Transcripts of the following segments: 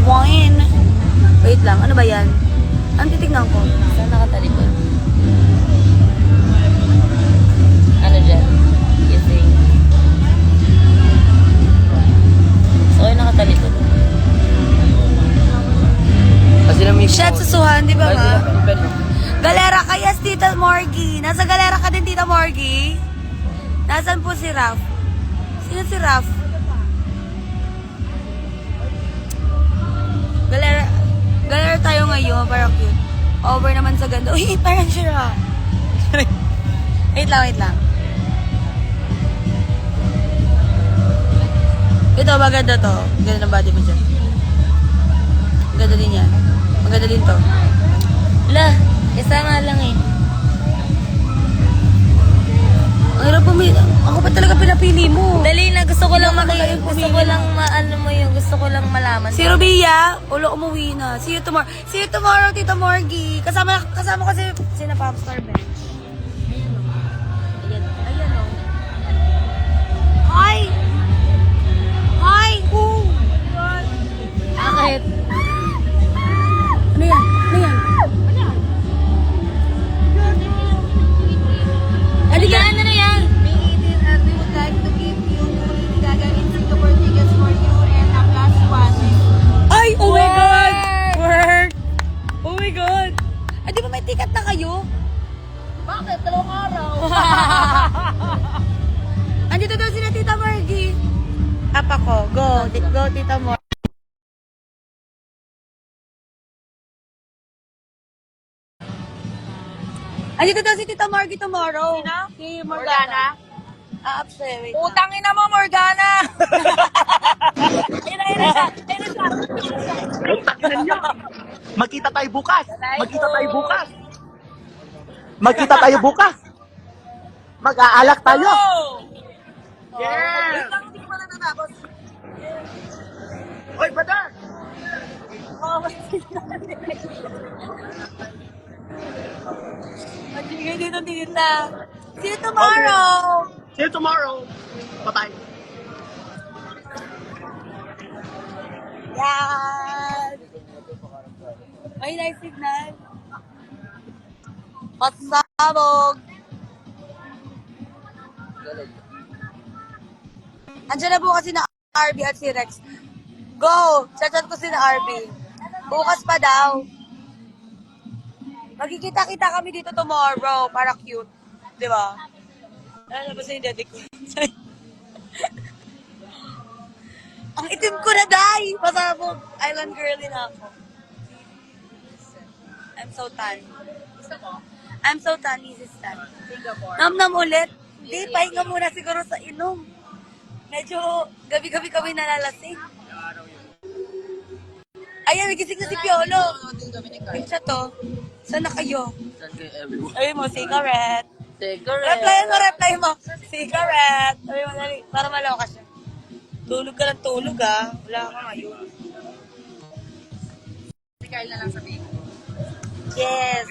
wine. Wait lang, ano ba yan? Ang titignan ko. Saan nakatalikod? Ano dyan? Kissing. So, ay nakatalikod. Kasi na may Shit, susuhan, di ba Ay, nga? di ba? Galera ka, yes, Tita Morgie. Nasa galera ka din, Tita Morgie? Nasaan po si Raf? Sino si Raf? Galera tayo ngayon, parang cute. Over naman sa ganda. Uy, parang siya. Wait lang. Ito, maganda to. Ganda ng body mo dyan. Maganda din yan. Maganda din to. Lah, isa nga lang eh. Ang hirap pumili. Ako pa talaga pinapili mo. Dali na, gusto ko lang Hindi ako gusto magaling ko lang maano mo yun, gusto ko lang malaman. Si Rubia, ulo umuwi na. See you tomorrow. See you tomorrow, Tita Morgie. Kasama ko si na Popstar Ben. Ayan o. Hi! Hi! Who? Bakit? Ano yan? Ano yan? Ano yan? Ano yan? May 18 and we would like to give you Lady Gaga in Singapore tickets for you and a plus one. Ay! Oh my God! Word! Word! Oh my God! Ay, di ba may ticket na kayo? Bakit? 2 araw. Andito daw sila Tita Morgie. Apa ko. Go. Go, Tita Morgie. Andito daw si Tita Morgie tomorrow. Sino? Si Morgana. Morgana? Wait. Utang ina mo, Morgana! Ayun na siya. Tignan nyo. Magkita tayo bukas. Mag-aalak tayo. Yeah. Wait lang, hindi ko pa natatapos. Oy, brother. Matigay dito, Tita. See you tomorrow. See you tomorrow. Bye-bye. Yan. May nice signal. Pasabog. Andiyan na bukas si na RB at si Rex. Go! Chat-chat ko si na RB. Bukas pa daw. Magkikita-kita kami dito tomorrow. Para cute. Di ba? Ano ba sa yung daddy ko? Ang itim ko na, Day! Pasabog. Island girly na ako. I'm so tan. I'm so tan, Mrs. Tan. Nam-nam ulit. Di, pahinga muna siguro sa inom. Medyo gabi-gabi kami nalalasing. Ayan, nagising na si Piolo. Yung siya to. Saan na kayo? Sabi mo, cigarette. Reply mo. Cigarette. Sabi mo, dali. Para maloka siya. Tulog ka ng tulog, ah. Wala ka ngayon. Si Kyle na lang sabihin. Yes.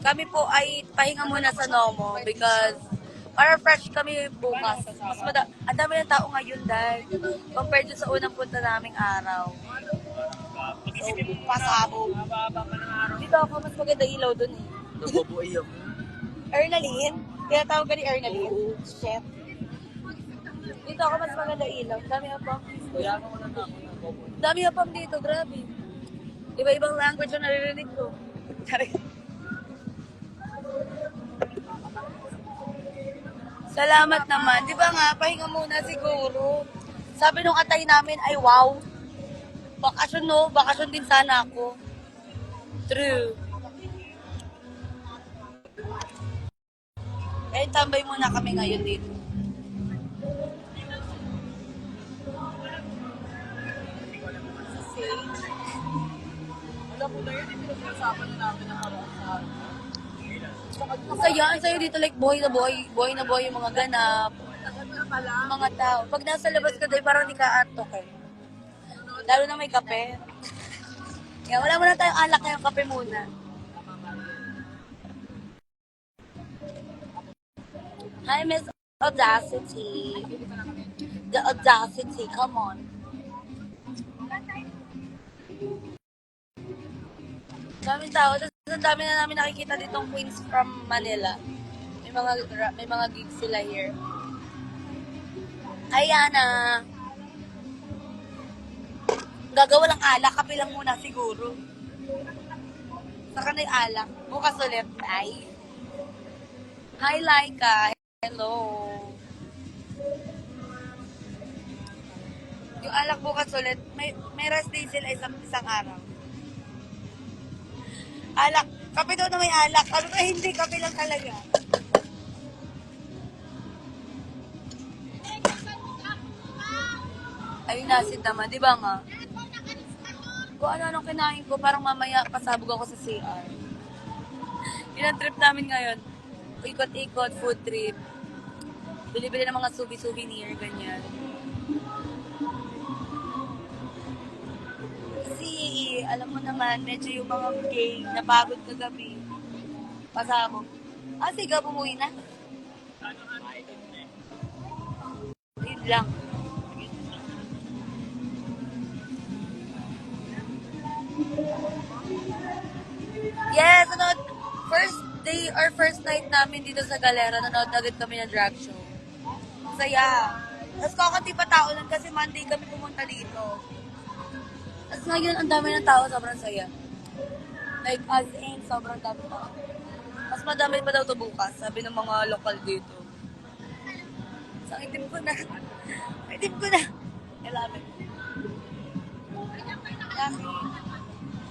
Kami po ay pahinga muna sa Nomo because para fresh kami bukas. Ang dami ng tao ngayon dahil compared dun sa unang punta naming araw. So, pasabog. Dito ako, mas maganda ilaw dun eh. Nabubuhay ako. Ernaline? Kaya tawag ka ni Ernaline? Chef. Dito ako, mas maganda ilaw. Dami apam. Dami apam dito, grabe. Iba-ibang language ang naririnig ko. Salamat naman. Di ba nga, pahinga muna siguro. Sabi nung atay namin ay wow. Bakasyon no, bakasyon din sana ako. True. Eh, tambay muna kami ngayon dito. Alam mo na yun, hindi na sinasapan na namin ang parang sa Ang sa'yo dito, like buhay na buhay yung mga ganap, mga tao. Pag nasa labas ka doon, parang hindi ka atok eh. Lalo na may kape. Kaya wala muna tayong alak ngayong kape muna. Hi, Miss Audacity. The Audacity, come on. Daming tao. Tapos ang dami na namin nakikita ditong queens from Manila. May mga gigs sila here. Kaya na. Gagawa lang alak. Kape lang muna siguro. Saka na yung alak. Bukas ulit. Ay. Hi, Laika. Hello. Yung alak bukas ulit. May rest day sila isang araw. Alak. Kape daw na may alak. Ano ba hindi? Kape lang talaga. Ayun nasid naman. Di ba nga? Kung ano-anong kinain ko, parang mamaya pasabog ako sa CR. Yun ang trip namin ngayon. Ikot-ikot, food trip. Bili-bili ng mga souvenir, ganyan. Kasi, alam mo naman, medyo yung mga gay, napagod kagabi. Pasabog. Sige, bumuwi na. Yun lang. Yes, first day or first night namin dito sa Galera, nanood agad kami ng drag show. Saya. Tapos kakunti pa tao lang kasi Monday kami pumunta dito. Tapos ngayon, ang dami ng tao, sobrang saya. Like, as in, sobrang dami tao. Mas madami pa daw to bukas, sabi ng mga lokal dito. So, itim ko na. Itim ko na. I love it.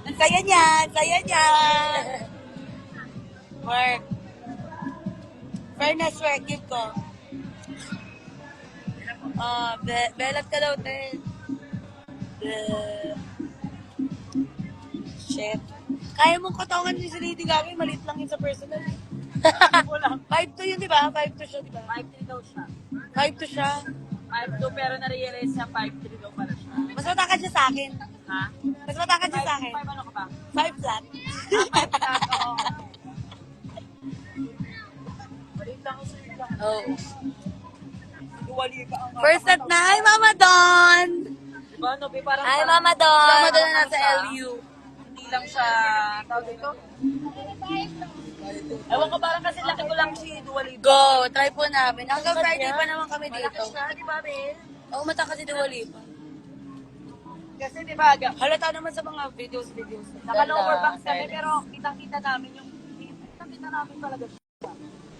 Ang saya niyan! Saya niyan! Work. Fairness work, give ko. Belat ka daw, din. Shit. Kaya mong katawan ni si Lady Gaga, maliit lang yun sa personal. 5'2" yun, di ba? 5'2" siya, di ba? 5'3 daw siya. 5'2" siya. 5'2 pero na-realize niya 5'3 daw pala siya. Mas matangkad siya sa akin. Ha? Mas matangkad siya sa akin. 5 ano ka ba? 5 flat. 5 flat, oo. Maliit lang ako sa ito. Oh. Duwali ka ang... First set na. Hi, Mama Don! Diba, no? Parang... Hi, Mama Don! Mama Don na nasa LU. Hindi lang siya... Tawag dito? Ewan ko, parang kasi laki ko lang si Dua Lipa. Go! Try po namin. Hanggang Friday pa naman kami dito. Malaki siya, di ba, Ben? Oo, mata kasi Dua Lipa. Kasi di ba, Halata naman sa mga videos. naka-lower box kami, pero kitang-kita namin yung... Kitang-kita namin talaga siya.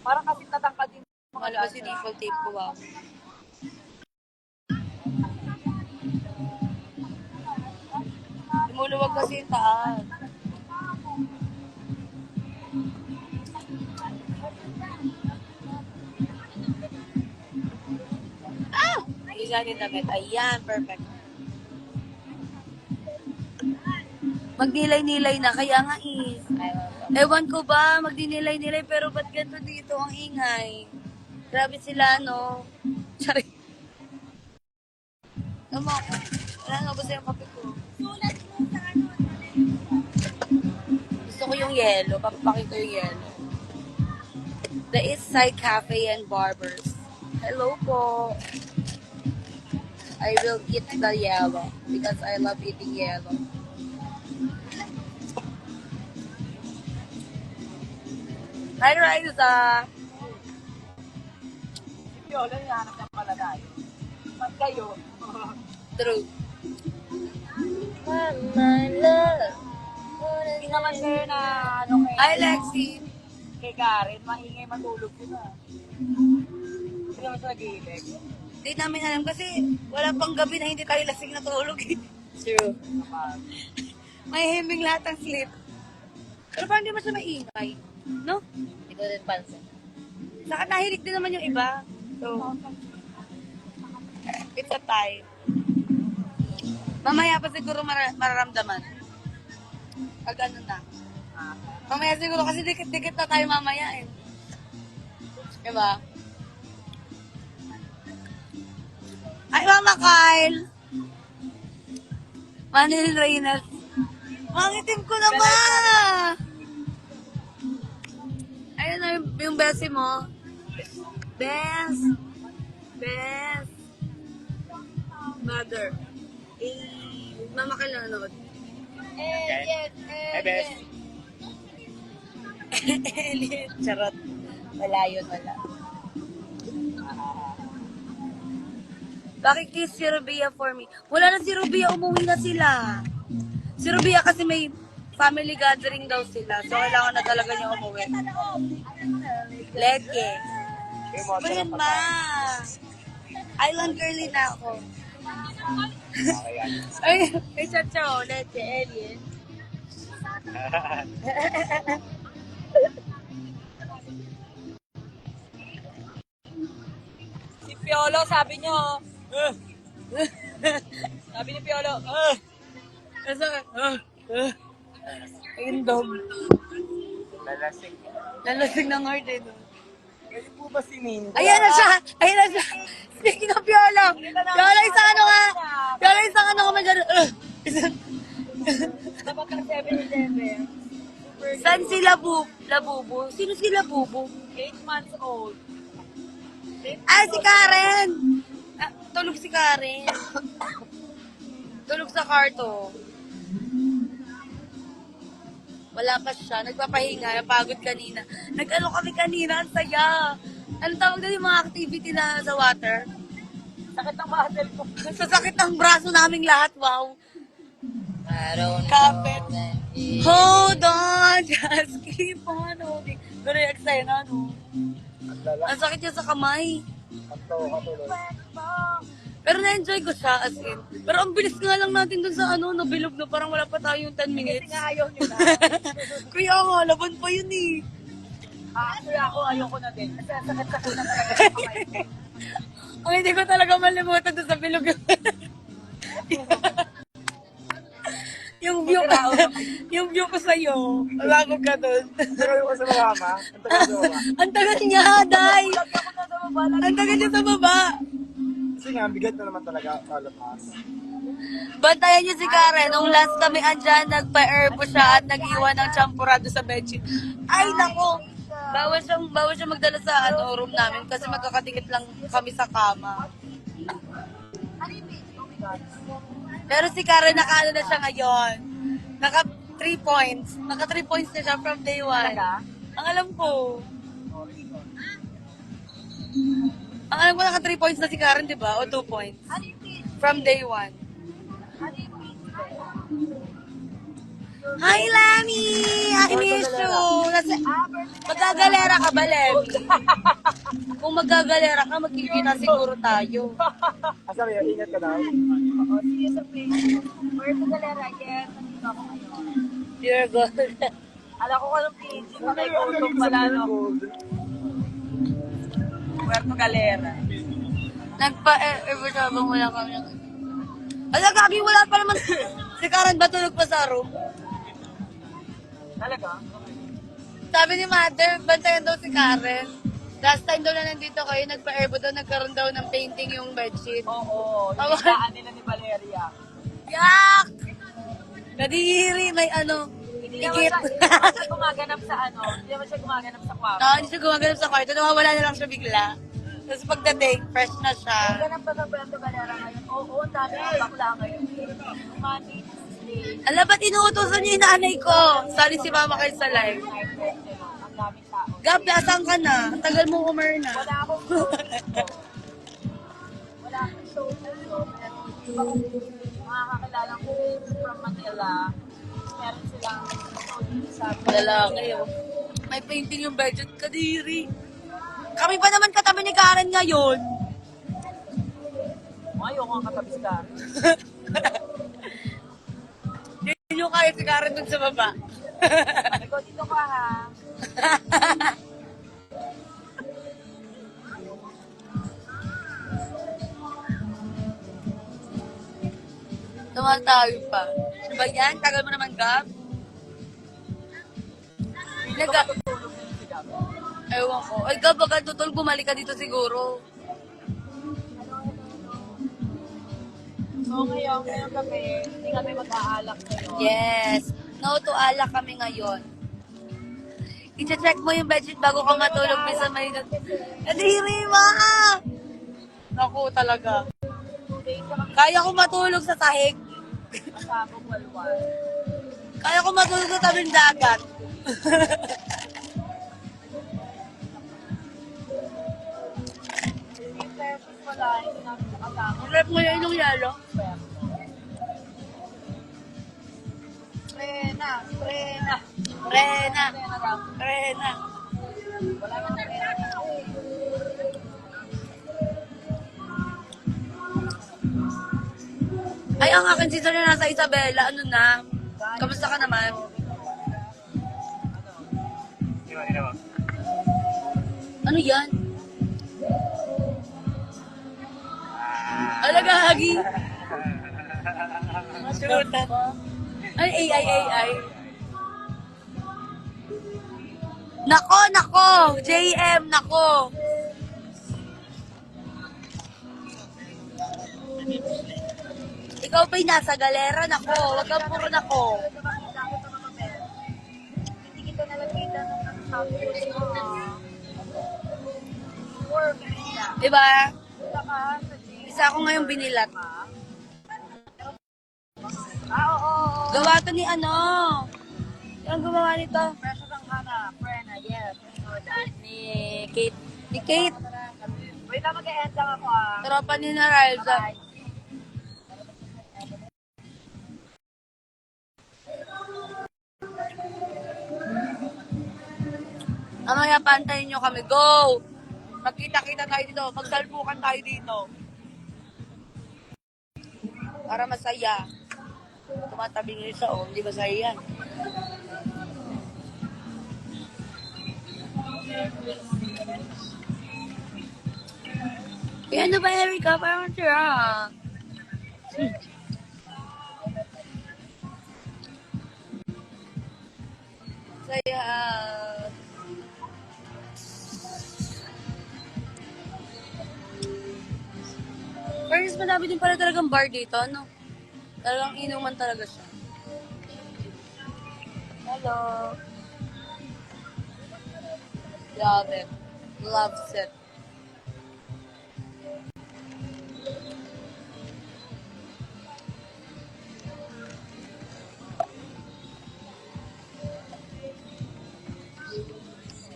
Parang kasi tatangkad din. Wala kasi default tape ko, wow. Lumuluwag kasi yung taas. Isa din damit. Ayan, perfect. Magdilay-nilay na, kaya nga ewan ko ba, magdinilay-nilay, pero ba't ganito dito ang ingay? Grabe sila, no? Sorry. Tama ko. Wala nga, basta yung kape ko. Gusto ko yung yellow. Papapakin ko yung yellow. The East Side Cafe and Barbers. Hello po. I will eat the yellow because I love eating yellow. Hi, Raisa. Si Viola, hinahanap ng palalay. Ba't kayo? True. My love. Hindi naman kayo na ano kay... Hi, Lexi. Kay Karen, maingay matulog sila. Hindi naman siya nag-iilig. Hindi namin alam kasi wala pang gabi na hindi tayo lasing na tulog. True. May himing lahat ng sleep. Pero parang hindi mo siya maingay. No? Hindi ko din pansin. Saka nahilig din naman yung iba. So, it's a time. Mamaya pa siguro mararamdaman. Pag ano na. Mamaya siguro kasi dikit-dikit na tayo mamaya eh. Diba? Ay, Mama Kyle! Manil Reynas. Mangitim ko na ba? Ayun na yung besi mo. Best. Mother. Mama Kyle nanonood. Hey, Bes. Alien. Charot. Wala yun, wala. Bakit kiss si Rubia for me? Wala na si Rubia, umuwi na sila. Si Rubia kasi may family gathering daw sila. So, kailangan na talaga niya umuwi. Leke. Bayan ma. Island girly na ako. Ay, may chacho. Leke, alien. Si Piolo, sabi nyo. Sabi ni Piolo. Ayun dog. Lalasing. Lalasing ng heart eh. No? Kasi po ba si Min? Ayan na siya! Ayan na siya! Speaking of Piolo! Piolo, isang ano nga! Piolo, isang ano ka masyado! Dapat ng 7-Eleven. Saan si Labubo? Sino si Labubo? 8 months old. Ah, si Karen! Ah, tulog si Karen. Tulog sa kwarto. Wala pa siya. Nagpapahinga. Napagod kanina. Nag-ano kami kanina. Ang saya. Anong tawag doon yung mga activity na sa water? Sakit ng muscle ko. Sa sakit ng braso naming lahat. Wow. I don't Kapit. know that it- Hold on. Just keep on holding. Pero yung eksena, no? Ang sakit niya sa kamay. Pero na-enjoy ko siya as in. Pero ang bilis nga lang natin dun sa ano, nabilog na parang wala pa tayong 10 minutes. Kasi nga ayaw nyo na. Kaya nga, laban pa yun eh. Actually ako, ayoko na din. Kasi ang sakit-sakit na talaga sa kamay ko. Ang hindi ko talaga malimutan dun sa bilog. yung view ko, yung view ko sa'yo. Malagog ka dun. Pero ko sa mama, ang tagal sa mama. Ang tagal niya, Day! Lagi ako na sa baba. Ang tagal niya sa baba. Kasi nga, bigat na naman talaga sa labas. Bantayan niyo si Karen. Nung last kami andyan, nagpa-airbo siya at nag-iwan ng champurado sa bedsheet. Ay, nako! Bawal siyang magdala sa room namin kasi magkakadikit lang kami sa kama. Pero si Karen nakaano na siya ngayon. Naka 3 points. Naka 3 points na siya from day 1. Talaga? Ang alam ko. Ang alam ko naka 3 points na si Karen, di ba? O 2 points. From day 1. Hi, Lami! I miss you! Magagalera ka ba, Lemi? Kung magagalera ka, magkikita siguro tayo. Asa kaya, ingat ka daw. Oo, see you sa place. Where's the galera? Yes, nandito ako ngayon. Dear God. Alam ko anong PG, makikutong pala, no? Puerto Galera. Nagpa-ever habang wala kami. Ala, gagi, wala pa naman. Si Karen ba tulog pa sa room? Talaga? Sabi ni Mother, bantayan daw si Karen. Last time daw na nandito kayo, nagpa-airbo daw, nagkaroon daw ng painting yung bedsheet. Oo, yung Tama. isaan nila ni Valeria. Yak! Nadihiri, may ano, Hindi naman higit. siya gumaganap sa ano, hindi naman siya gumaganap sa kwarto. Hindi siya gumaganap sa kwarto, nawawala na lang siya bigla. Tapos pagdating, fresh na siya. Ganap pa sa Puerto Galera ngayon. Oo, ang dami ang bakla ngayon. Money, Ala, ba't inuutosan niya yung nanay ko? Sorry si mama kayo sa live. ang daming tao. Gab, asan ka na? Ang tagal mo kumarna. Wala akong show dito. Wala akong show dito. Pero ibang mga kakilala ko from Manila, meron silang show dito sa Lalaki, oh. May painting yung budget, kadiri. Kami pa naman katabi ni Karen ngayon. Ayoko ang katabis ka. Hindi nyo kaya si Karen dun sa baba. Ikaw dito ka ha. Tumatayo pa. Ano ba yan? Tagal mo naman, Gab? Tulog na si Gab. Ewan ko. Ay, Gab, baka tutol, bumalik ka dito siguro. So ngayong gabi, hindi kami mag-aalak ngayon. Yes. No to alak kami ngayon. I-check mo yung bedsheet bago ka matulog. Bisa may... Kadiri, ma! Naku, talaga. 2 days ka kami Kaya ko matulog sa sahig. masabog walwal. Kaya ko matulog sa tabing dagat. pala, hindi namin nakasama. Ang rep mo yun yung yelo. Prena. Rena. Prena lang. Rena. Wala nang prena. Ay, ang akin sister na nasa Isabela, ano na? Kamusta ka naman? Ano yan? Alaga, Hagi. Surutan. Ay, AI. Nako! JM, nako! Ikaw ba'y nasa galera? Nako, wag kang puro nako. Hindi kita nalapitan ng samples ko. Or, Manila. Diba? Punta ka sa gym. Isa ako ngayong binilat. Oo. Gawa to ni ano? Yung gumawa nito? Pressure ng Hana. Prena, yes. Ni Kate. Ni Kate. Wait lang, mag-e-end lang ako ah. Tropa ni na Ralza. Mamaya pantayin nyo kami. Go! Magkita-kita tayo dito. Magsalpukan tayo dito. Para masaya. Tumatabi nyo isa, oh. Hindi masaya yan. Eh, ano ba, Erica? Parang tira. Saya. Fairness, madami din pala talagang bar dito, no? Talagang inuman talaga siya. Hello. Love it. Loves it.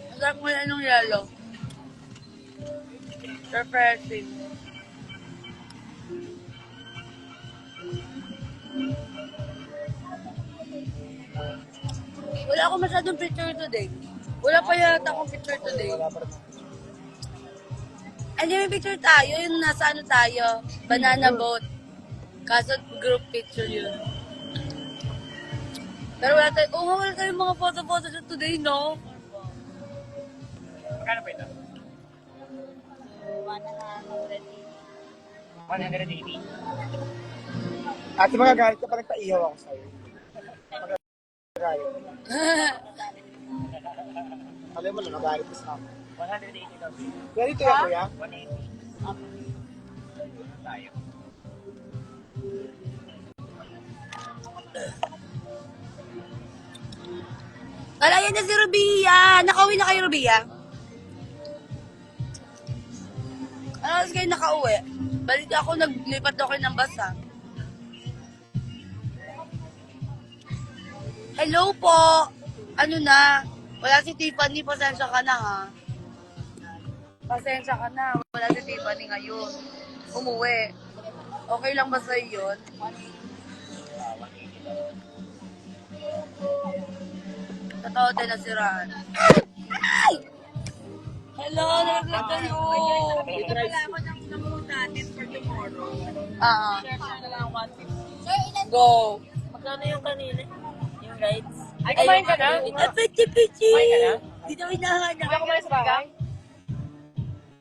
Ang sarap mo yan ng yellow. Refreshing. Wala ako masyadong picture today. Wala pa yata akong picture today. Hindi, may picture tayo. Yung nasa ano tayo. Banana boat. Kaso group picture yun. Pero wala tayo. Oo, wala tayong mga photo-photo today, no? Magkano pa ito? 180. Ate, magagalit ka pa nagpaihaw ako sa'yo. Magagalit. Alam mo na, magalit ka sa akin. 180 daw. Kaya dito yan, kuya? 180. Tayo. Alayan na si Rubia! Nakauwi na kayo, Rubia? Ano oras kayo nakauwi? Balik ako, naglipat ako ng basa. Hello po! Ano na? Wala si Tiffany, pasensya ka na ha. Pasensya ka na, wala si Tiffany ngayon. Umuwi. Okay lang ba sa'yo yun? Totoo din nasiraan. Ay! Hello, nalaglag kayo! Dito pala ako ng namuha natin for tomorrow. Share na lang 150. Go! Magkano yung kanina? Yung rides? Ay, kumain ka na? Pichi-pichi! Kumain ka na? Di na hinahanap. Hindi ako kumain sa bahay.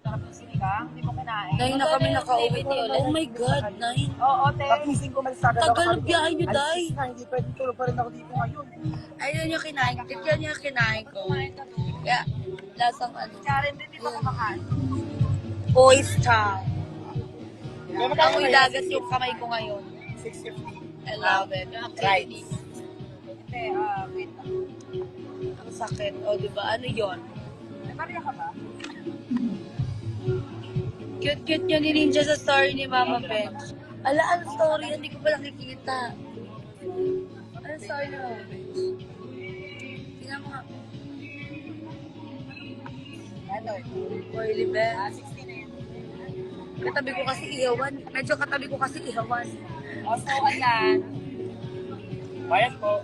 Sarap ng sinigang, hindi mo kinain. Nay na kami nakauwi. Oh my God, Nay. Oo, te. Pagising ko, magsagad ako. Tagal ng biyahe niyo, Alas Day. 6 na, hindi pwede tulog pa rin ako dito ngayon. Ayun yung kinain. Yun yung kinain ko. Kaya, lasang ano. Karen din, di ba kumakain? Oyster. Kaya magkano Amoy ba yun? dagat yung kamay ko ngayon. 650. I love it. Rice. Hindi, wait lang. Ang sakit. O, diba? Ano yon? May Maria ka ba? Cute-cute yun ni Ninja sa story ni Mama Bench. Ala, ano story? Hindi ko pa nakikita. Ano story ni Mama Bench? Tingnan mo nga. Ano? Oily Ben. 60 na yun. Katabi ko kasi ihawan. Medyo katabi ko kasi ihawan. So, ayan. Bayan po.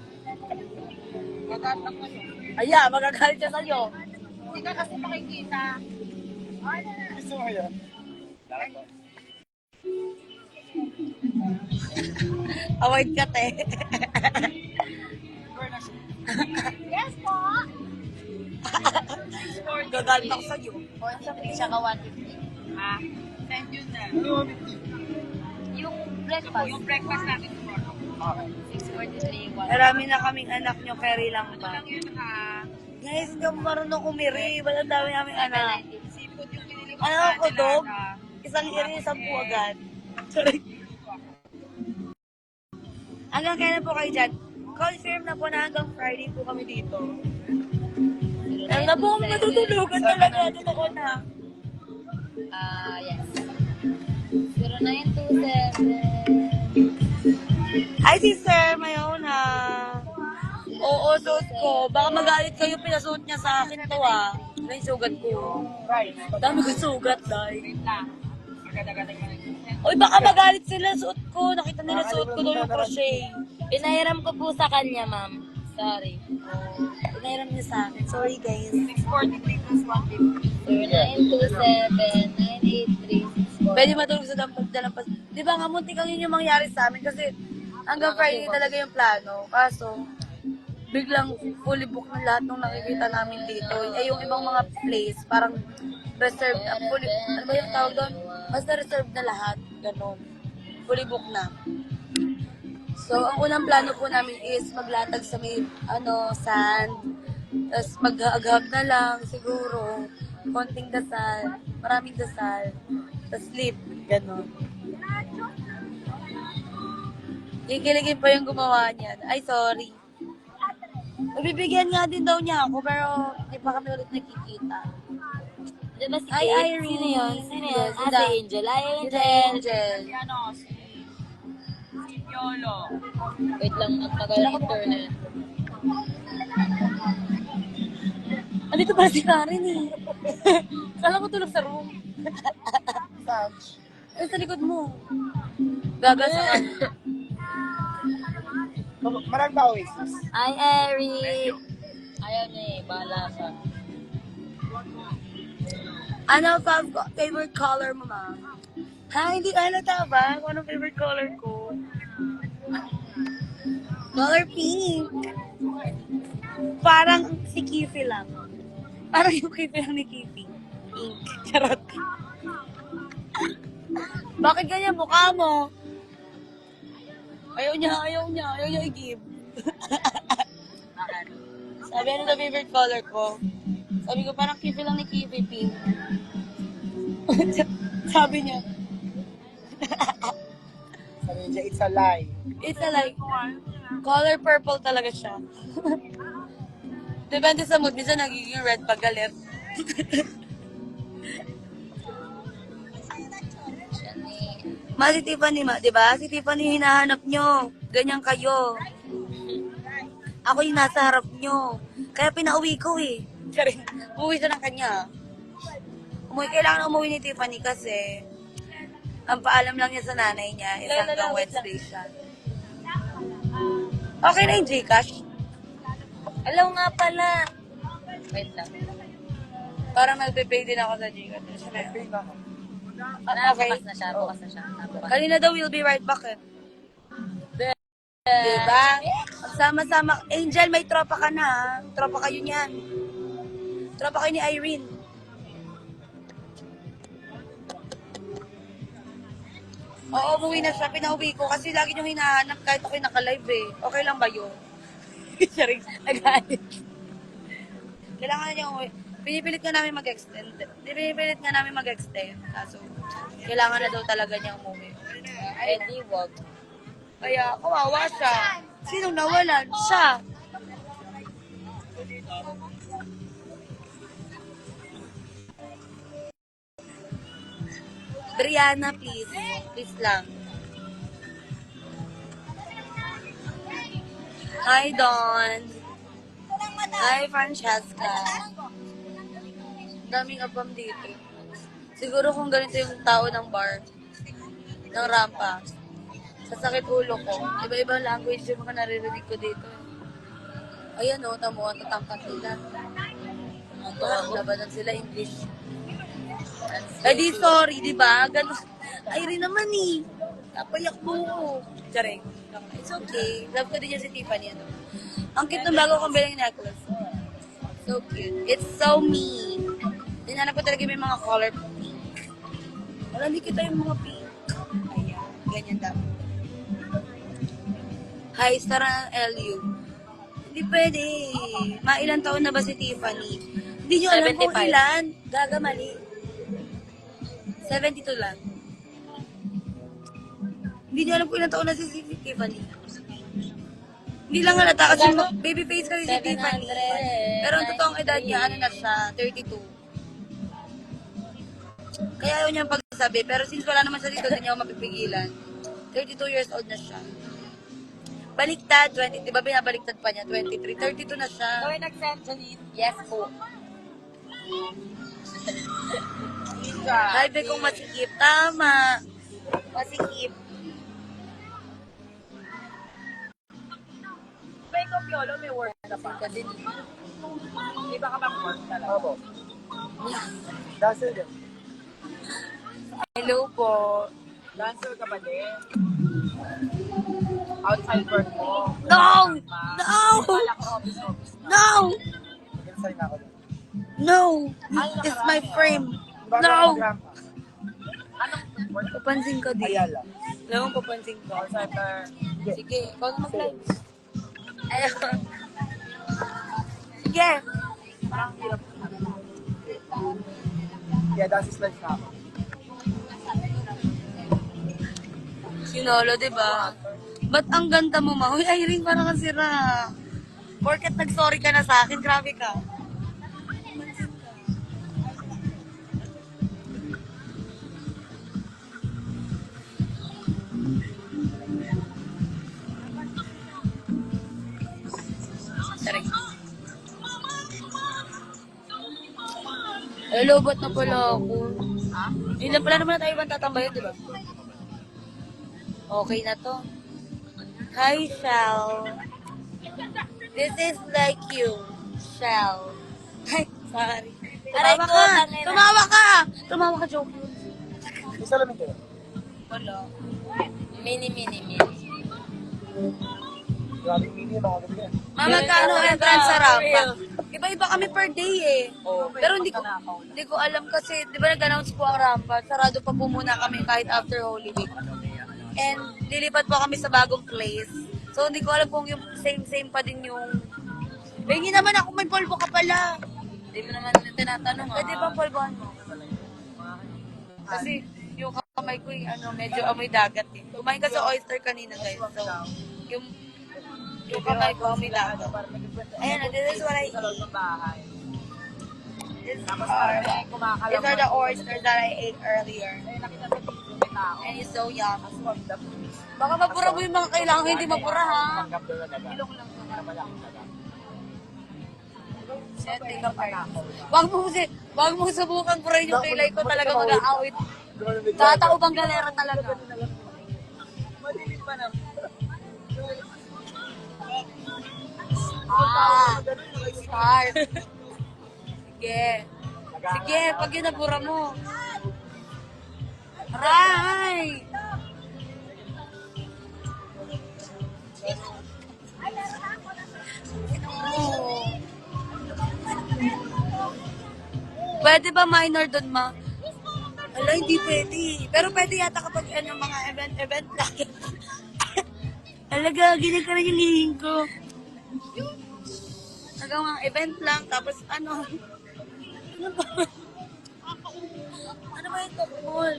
Magandang kayo. Aya, magagalit siya sa'yo. Hindi ka kasi makikita. Gusto mo yan? Dapat po. Avoid ka, te. Yes po! Gagalit ako sa'yo. Hindi siya ka 150. Ah, send yun na. Yung breakfast, Yung breakfast natin tomorrow. Okay. 643, 1. Marami na kaming anak nyo, carry lang ba? Lang yun ha. Guys, hindi ako marunong umiri. Walang dami naming anak. Seafood yung pinili ko. Ano ako, dog? Isang iri, 10 agad. Sorry. Hanggang kailan po kayo dyan? Confirm na po na hanggang Friday po kami dito. Alam na po, matutulugan talaga. Totoo na. Yes. 0927. Hi, sister. Mayona. Oo, suot ko. Baka magalit kayo, pinasuot niya sa akin to ah. Ano yung sugat ko? Right. Dami ko sugat, dahil. Wait lang. Agad-agad ka na. Uy, baka magalit sila, suot ko. Nakita nila suot ko daw yung crochet. Pinahiram ko po sa kanya, ma'am. Sorry. Pinahiram niya sa akin. Sorry, guys. 643 plus 150. 0927-983-643. Pwede matulog sa dalampas. Di ba nga, muntik ang yun yung mangyari sa amin kasi hanggang Friday talaga yung plano. Kaso, biglang fully book na lahat ng nakikita namin dito. Eh, yung ibang mga place, parang reserved na. Fully, ano ba yung tawag doon? Basta reserved na lahat. Ganon. Fully book na. So, ang unang plano po namin is maglatag sa may, sand. Tapos maghahag na lang, siguro. Konting dasal. Maraming dasal. Tapos sleep. Ganon. Kikiligin pa yung gumawa niyan. Ay, sorry. Bibigyan nga din daw niya ako, pero hindi pa kami ulit nakikita. Di ba si Ay, Kate? Irene. Sino yun? Sino yun? Yes, Si Angel. Ay, Si Angel. Angel. Si ano, si Yolo. Wait lang, ang tagal ng internet. Andito pala si Karen eh. Kala ko tulog sa room. Touch. Ay, sa likod mo. Gaga sa Marami ba Oasis? Ay, Eric. Ayaw niya eh. Bahala siya. Ano favorite color mo, ma? Ha, hindi halata ba? Kung anong favorite color ko? Color pink. Parang si Kifi lang. Parang yung Kifi lang ni Kifi. Pink. Charot. Bakit ganyan mukha mo? Ayaw niya i-give. Sabi, ano na favorite color ko? Sabi ko, parang Kifi lang ni Kifi, pink. Sabi niya, Sabi niya, it's a lie. it's a like, color purple talaga siya. Depende sa mood, minsan nagiging red pag galit. Ma, si Tiffany, di ba? Si Tiffany hinahanap nyo. Ganyan kayo. Ako yung nasa harap nyo. Kaya pinauwi ko eh. Sorry, umuwi siya ng kanya. Kailangan umuwi ni Tiffany kasi ang paalam lang niya sa nanay niya is hanggang Wednesday siya. Okay na yung Gcash? Alam nga pala. Wait lang. Para magpe-pay din ako sa Gcash. Pay na ako. Okay. Bukas na siya. Bukas na siya. Bukas. Kanina daw we'll be right back eh. Diba? Sama-sama. Angel, may tropa ka na ha. Tropa kayo niyan. Tropa kayo ni Irene. Oo, umuwi na siya. Pinauwi ko kasi lagi niyong hinahanap kahit ako'y naka-live eh. Okay lang ba yun? Sorry, nagalit. Kailangan na niya umuwi. Pinipilit nga namin mag-extend. Kaso, kailangan na daw talaga niya umuwi. Eh, di wag. Kaya, kawawa siya. Sinong nawalan? Siya. Brianna, please. Please lang. Hi, Dawn. Hi, Francesca. Daming abam dito. Si Siguro kung ganito yung tao ng bar, ng rampa, sasakit ulo ko. Iba-ibang language yung mga naririnig ko dito. Ayan o, tamo ang tatangkat nila. Labanan sila English. Eh di sorry, di ba? Ganun. Ay rin naman eh. Napayak mo ko. Charing. It's okay. Love ko din yan si Tiffany. Ano? Ang cute ng bago kong bilang necklace. So cute. It's so me. Dinanap ko talaga may mga color pink. Wala, hindi kita yung mga pink. Ayan. Ganyan dapat. Hi, star ng LU. Hindi pwede. Mailan taon na ba si Tiffany? Hindi nyo alam kung 75. ilan. Gaga mali. 72 lang. Hindi nyo alam kung ilan taon na si Tiffany. Hindi lang halata kasi baby face kasi si Tiffany. 700. Pero ang totoong edad niya, ano na siya, 32. Kaya ayaw niyang pagsabi. Pero since wala naman siya dito, hindi niya ako mapipigilan. 32 years old na siya. Baliktad, 20, di ba binabaliktad pa niya? 23, 32 na siya. So, nag-send Janine. Yes po. Hi, be kung masikip. Tama. Masikip. May Piolo, may work ka pa. Kasi, Di ba ka mag-work talaga? Opo. Dancer din. hello po. Dancer ka ba din? Outside work mo? No! No! Wala ko office. No! Mag-resign ako din. No! This is my frame. No! Anong work? Papansin ko din. Ayala. Alam mo, papansin ko. Outside Sige, ikaw na mag-live. Ayun. Sige. parang hirap. Yeah, dancer life na ako. Sinolo, di ba? Ba't ang ganda mo, ma? Uy, Irene, parang kang sira. Porket nag-sorry ka na sa akin, grabe ka. Sorry. Hello, ba't na pala ako? Ilan pala naman na tayo ibang tatambayan, di ba? Okay na to. Hi, Shell. This is like you, Shell. Ay, sorry. Aray Tumawa ko, ka! tangina. Tumawa ka! Tumawa ka, joke. May salamin kayo. Wala. Mini. Grabe yung mini, mga gabi yan. Mama, kano entrance sa rampa? Iba-iba kami per day eh. Pero hindi ko alam kasi, di ba nag-announce po ang rampa, sarado pa po muna kami kahit after Holy Week. And lilipat po kami sa bagong place. So hindi ko alam kung yung same pa din yung... Hingi naman ako, may polvo ka pala. Hindi mo naman tinatanong Pwede bang polvohan mo? Kasi yung kamay ko medyo amoy dagat eh. Kumain ka sa oyster kanina guys. So, yung kamay ko amoy dagat. Ayan, this is what I Sa loob eat. ng bahay. These Tapos are, parang kumakalam. these are the oysters that I ate earlier. Eh, nakita sa video may tao. And it's so yum. Swag the Baka mapura mo yung mga kailangan hindi mapura ha. Tanggap doon na daga. Ilong lang. Malaking daga. Sete ka pa. Wag mo subukan purahin yung kilay ko talaga mag-aawit. Tatao bang galera talaga. Madilim pa na. Sharp. Sige. Sige, pag yun nabura mo. Aray! Oh. Pwede ba minor doon, ma? Ala, hindi pwede. Pero pwede yata kapag mga event lang. Alaga, ginag ka na yung hihing ko. Nagawang event lang, tapos ano ba? Ano ba yung tungkol?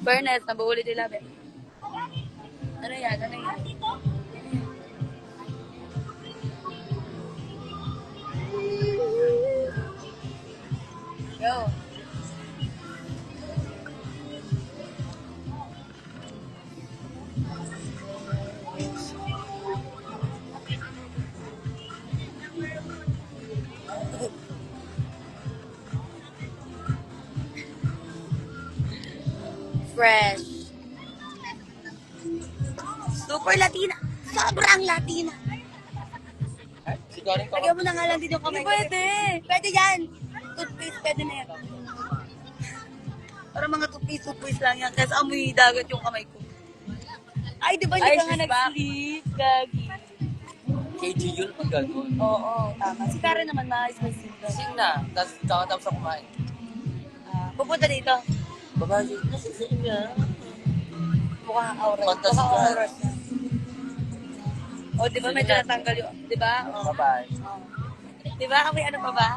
Fairness, nabuulit yung labi. Ano yan? Ano yan? Yo. fresh. Super Latina. Sobrang Latina. Sigarin ko. Lagyan mo na nga lang din yung kamay. Pwede. Pwede yan. Toothpaste, pwede na yan. Para mga toothpaste lang yan. Kasi amoy dagat yung kamay ko. Ay, di ba hindi ka nga nag-sleep? Gagi. KG yun pag gagawin. Oo, tama. Si Karen naman, maayos may sleep. Sing na, tapos kakatapos ako kumain. Pupunta dito. Babae, nasising niya. Mukhang aura. Fantastic. Mukhang aura siya. O, di ba medyo natanggal yung, di ba? O. Babae. Di ba? Amoy ano pa ba?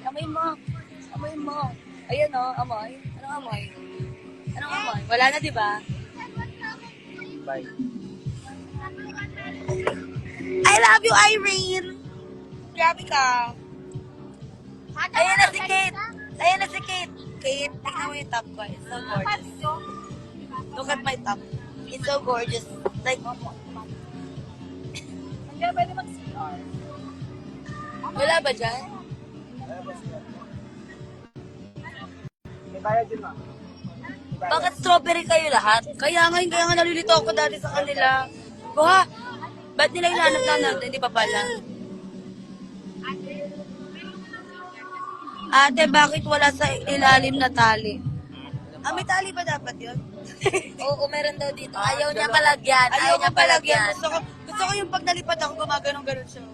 Amoy mo. Amoy mo. Ayan o, amoy. Anong amoy? Anong amoy? Wala na, di ba? Bye. I love you, Irene! Grabe ka. Ayan na si Kate. Ayan na si Kate. Kate, tingnan mo yung top ko. It's so gorgeous. Look at my top. It's so gorgeous. Like, Kaya pwede mag-CR. wala ba dyan? May bayad yun ma. Bakit strawberry kayo lahat? Kaya nga nalilito ako dati sa kanila. Kuha, ba't nila hinahanap na natin? Hindi pa pala. Ate, bakit wala sa ilalim na tali? May tali ba dapat yun? Oo, meron daw dito. Ayaw niya palagyan. Ayaw niya palagyan. Gusto ko yung pag nalipad ako, gumaganong-ganon siya.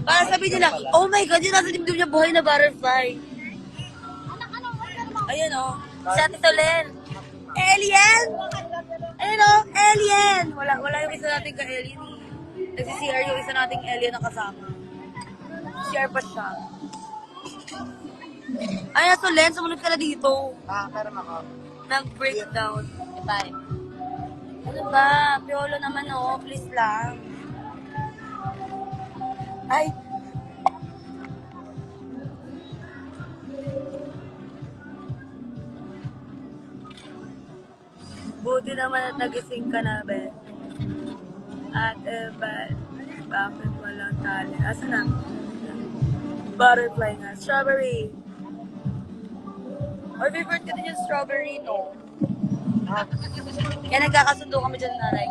Para sabihin nila, oh my God, yung nasa dimdim niya buhay na butterfly. Ayan o. Si Ate Solen. Alien! Ayun o, alien! Wala yung isa nating ka-alien eh. Nagsi-CR yung isa nating alien na kasama. CR pa siya. Ay, so Len, sumunod ka na dito. Meron ako. Nag-breakdown. Bye. Ano ba? Piolo naman oh, please lang. Ay! Buti naman at nagising ka na, Ben. Ate, bakit walang tali? Asa na? Butterfly nga. Strawberry. Or favorite ko din yung strawberry, no? Kaya nagkakasundo kami dyan, nanay.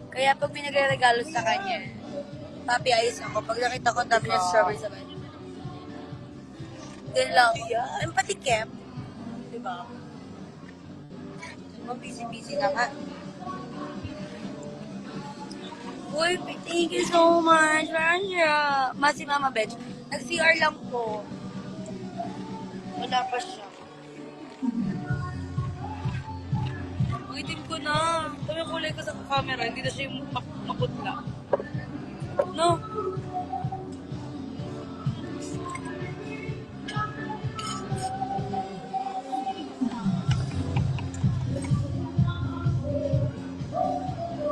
Kaya pag may nagre-regalo sa kanya, papi ayos ako. Pag nakita ko, ang dami niya strawberry sa kanya. Ganun lang. Ang patikim. Diba? Busy-busy na nga. Uy, thank you so much, Ranja. Si Mama Betch. Nag-CR lang po. Wala pa siya. Ang itim ko na. Ito yung kulay ko sa camera. Hindi na siya yung maputla. No?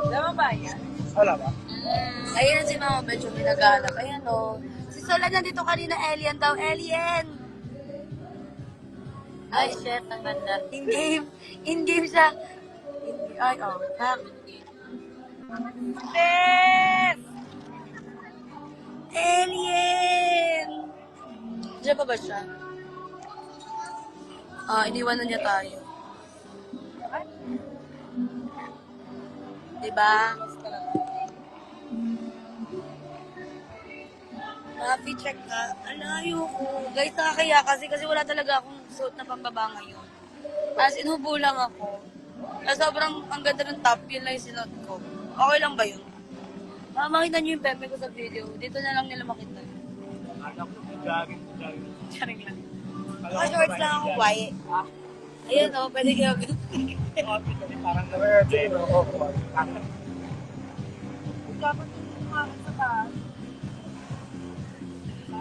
Alam mo ba yan? Wala ba? Ayan si Mama Betch yung minagalak. Ayan o. Si Solan nandito kanina, alien daw. Alien! Ay, shit, ang ganda. In-game siya. Ay, oh. Yes! Alien! Diyan pa ba siya? Iniwan na niya tayo. Diba? Check ka. Alayo ko. Guys, nakakaya kasi wala talaga akong suot na pambaba ngayon. As in, hubo lang ako. Sobrang ang ganda ng top, yun lang yung sinuot ko. Okay lang ba yun? Makita niyo yung pepe ko sa video. Dito na lang nila makita. Charing lang. Shorts lang ako, white. Ayan o, pwede kayo. Parang na-virgin. Dapat yung kumakas sa taas.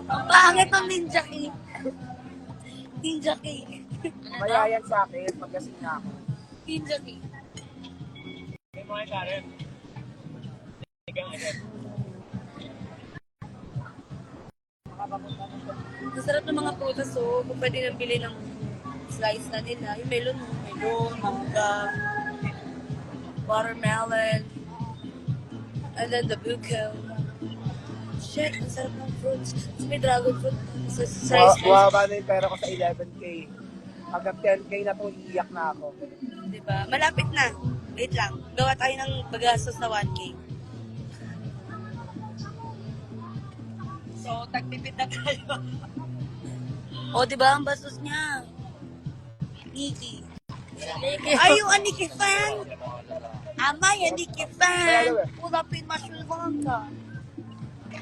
Ang pangit ng ninja cake. Ninja cake. Mayayan sa akin, pagkasing na ako. Ninja cake. May mga Karen. Masarap ng mga prutas so kung pwede nang bili ng slice na nila. Yung melon, mangga, watermelon, and then the buko. Shit, ang sarap ng fruits. Tapos may dragon fruit sa size. Bumaba na yung pera ko sa 11K. Hanggang 10K na po, iiyak na ako. Diba? Malapit na. Wait lang. Gawa tayo ng bagastos na 1K. So, tagtipid na tayo. O, diba? Ang bastos niya. Nikki. Are you a Nikki fan? Am I a Nikki fan? Pull up in Mashulvanga.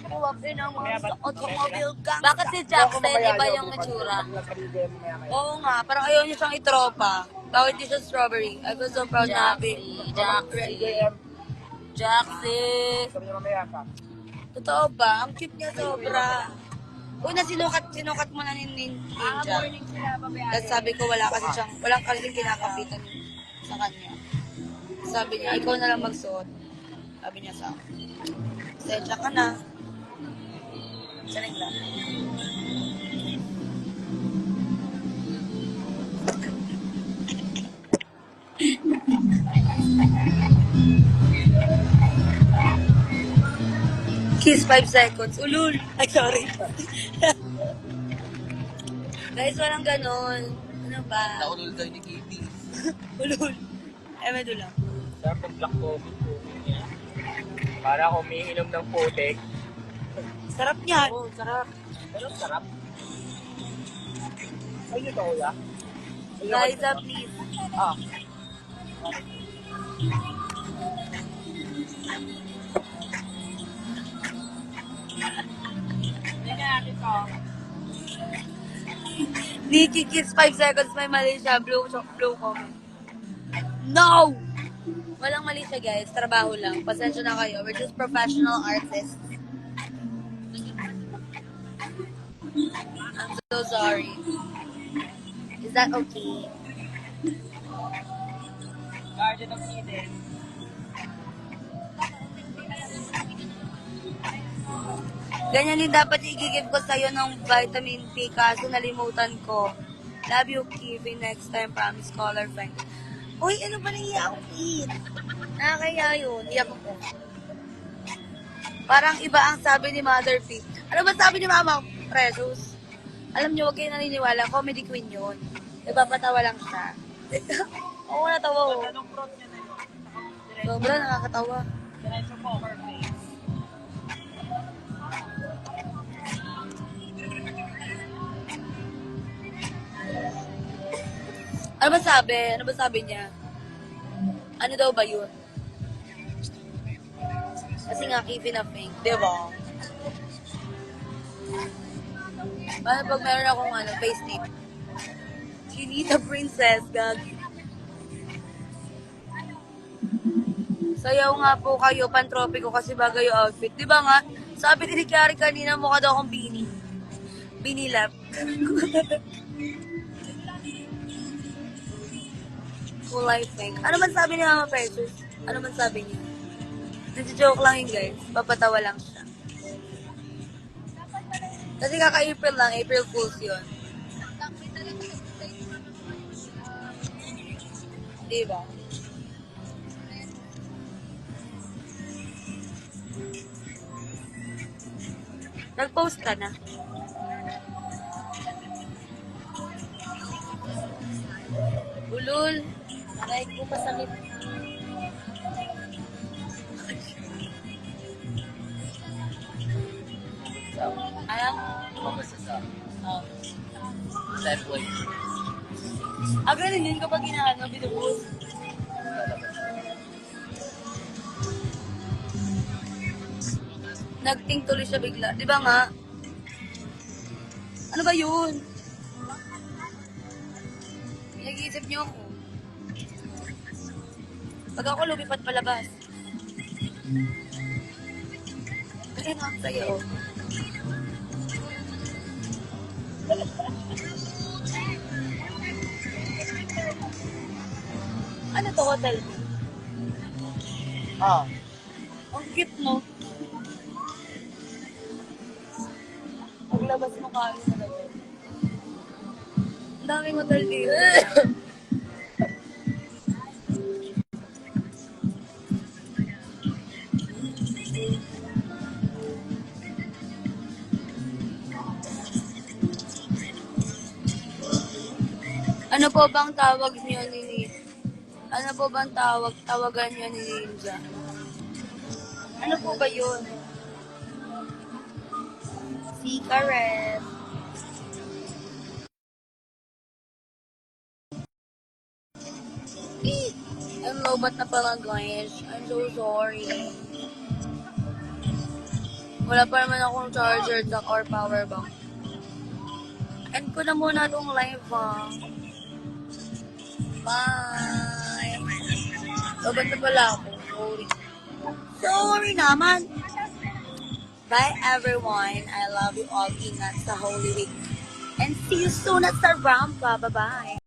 Pull up in ang mga automobile gang. Bakit si Jackson, iba yung itsura? Oo nga, parang ayaw niya siyang itropa. Bawit niya siya strawberry. I feel so proud na happy. Jackson. Sabi niya mamaya ka. Totoo ba? Ang cute niya sobra. Una, sinukat mo na ni Ninja. Morning sila, babae. Tapos sabi ko, walang kasi kinakapitan sa kanya. Sabi niya, ikaw na lang magsuot. Sabi niya sa akin. Sensya ka na. Saling lang. Kiss 5 seconds. Ulul. Ay, sorry. Guys, walang ganon. Ano ba? Naulol kayo ni Katie. Ulul. Ay, may dulang. Sarap ng black coffee po. Para ako umiinom ng putik. Sarap niyan. Oo, sarap. Pero sarap. Ayun ito, kuya. Guys, please. Ah. Tingnan natin to. Nikki Kiss 5 seconds. May mali siya. Blue comment. No! Walang mali siya, guys. Trabaho lang. Pasensya na kayo. We're just professional artists. I'm so sorry. Is that okay? Garden of Eden. Ganyan din dapat i-give ko sa'yo ng vitamin P kaso nalimutan ko. Love you, Kiwi. Next time, promise, color friend. Uy, ano ba naiyak ako, Kid? Nakakaya yun. Iyak ako. Parang iba ang sabi ni Mother P. Ano ba sabi ni Mama? Precious. Alam niyo, huwag kayo naniniwala. Comedy queen yun. Nagpapatawa lang siya. Oo, natawa ko. Anong fruit niya na yun? Sobra nakakatawa. Diretso poker face. Ano ba sabi? Ano ba sabi niya? Ano daw ba yun? Kasi nga, keep in a fake. Diba? Paano pag meron akong face tip? Chinita princess, gagi. Sayaw nga po kayo, pantropiko kasi bagay yung outfit. Diba nga? Sabi ni Kari kanina, mukha daw akong bini. Bini lap. Cool life thing. Ano man sabi ni Mama Precious? Ano man sabi niya? Nag-joke lang yun, guys. Papatawa lang siya. Kasi kaka-April lang. April Fools yun. Diba? Nag-post ka na. Ulul. Aray ko masakit. So, Alam? kumasa sa left way. Ganun yun kapag inaano, binupost. Nagting tuloy siya bigla. Di ba nga? Ano ba yun? Nag-iisip niyo ako. Pag ako lumipat palabas. Ayun ang sayo. Ano to, hotel? Ah. Ang cute, no? Paglabas mo kami sa gabi. Ang daming hotel dito. Ano po bang tawag niyo ni Ano po bang tawagan niyo ni Ninja? Ano po ba yun? Si Karen. Ang lobat na pala guys. I'm so sorry. Wala pa naman akong charger jack or power bank. End ko na muna tong live Bye! Lobat na pala ako. Sorry. Sorry naman. Bye everyone. I love you all. Ingat sa Holy Week. And see you soon at sa Rampa. Bye-bye.